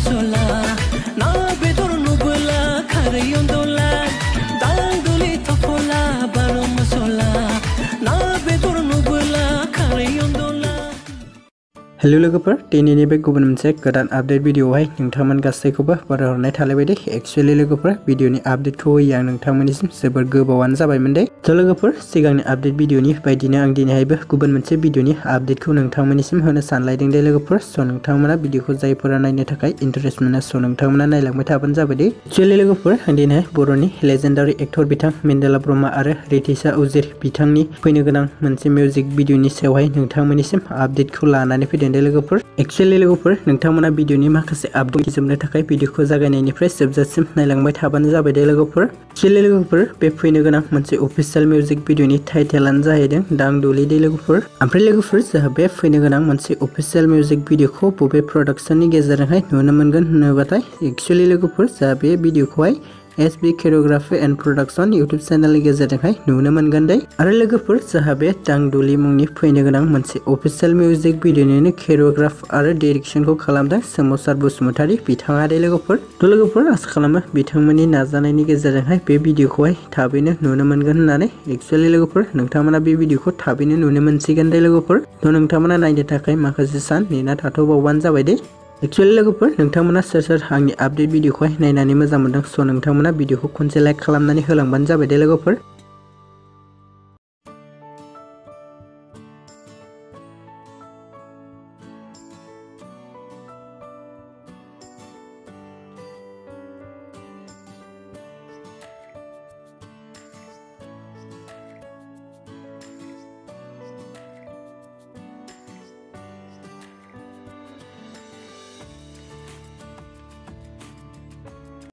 मसला ना बेदर नुबोला खारै अनदला दालदुलि थफला बारो मसला ना बेदर नुबोला खारै अनदला। हेलो लोगोफोर, दिनैनि बे गुबुन मोनसे गोदान आपडेट भिडिअआवहाय नोंथांमोन गासैखौबो बरायहरनाय थालाय बायदि। एक्चुअली लोगोफोर, भिडिअनि आपडेटखौ होयो आं नोंथांमोननिसिम जोबोर गोबावानो जाबायमोन दे। थ' लोगोफोर, सिगांनि आपडेट भिडिअनि बायदिनो आं दिनैहायबो गुबुन मोनसे भिडिअनि आपडेटखौ नोंथांमोननिसिम होनो सानलायदों दे लोगोफोर। स' नोंथांमोना भिडिअखौ जायफोरा नायनो थाखाय इन्टारेस्ट मोनो, स' नोंथांमोना नायलांबाय थाबानो जाबाय दे। एक्चुअली लोगोफोर, आं दिनैहाय बर'नि लेजेन्डारि एक्टर बिथां मेन्देला ब्रह्म आरो रितिसा उजिर बिथांनि फैनो गोनां मोनसे मिउजिक भिडिअनि सायावहाय नोंथांमोननिसिम आपडेटखौ लानानै फैदों दे लोगोफोर। एक्चुअली लोगोफोर, नोंथांमोना भिडिअनि माखासे आपडेट जोबनो थाखाय भिडिअखौ जागायनायनिफ्राय जोबजासिम नायलांबाय थाबानो जाबाय दे लोगोफोर। एक्चुअली लोगोफोर, बे फैनो गोनां मोनसे अफिसियेल मिउजिक भिडिअनि टाइटेलानो जाहैदों दांदुलि दे लोगोफोर। ओमफ्राय लोगोफोर, जोंहा बे फैनो गोनां मोनसे अफिसियेल मिउजिक भिडिअखौ बबे प्रडाक्शननि गेजेरजोंहाय नुनो मोनगोन होनोबाथाय एक्चुअली लोगोफोर, जोंहा बे भिडिअखौहाय SB केरियोग्राफी एन्ड प्रडाक्शन इउटुब चेनेलनि गेजेरजोंहाय नुनो मोनगोन दे। आरो लोगोफोर, जोंहा बे दांदुलि मुंनि फैनो गोनां मोनसे अफिसियेल मिउजिक भिडिअनिनो केरियोग्राफ आरो डाइरेक्शनखौ खालामदों सोमावसार बसुमतारी बिथाङा दे लोगोफोर। थ' लोगोफोर, आसा खालामो बिथांमोननि नाजानायनि गेजेरजोंहाय बे भिडिअखौहाय थाबैनो नुनो मोनगोन होननानै। एक्चुअली लोगोफोर, नोंथांमोना बे भिडिअखौ थाबैनो नुनो मोनसिगोन दे लोगोफोर। थ' नोंथांमोना नायनो थाखाय माखासे सान नेना थाथ'बावबानो जाबाय दे। एक्चुअली लोगोफोर, नोंथांमोना सोर सोर आंनि आपडेट भिडिअखौहाय नायनानै मोजां मोनदों, स' नोंथांमोना भिडिअखौ खनसे लाइक खालामनानै होलांबानो जाबाय दे लोगोफोर।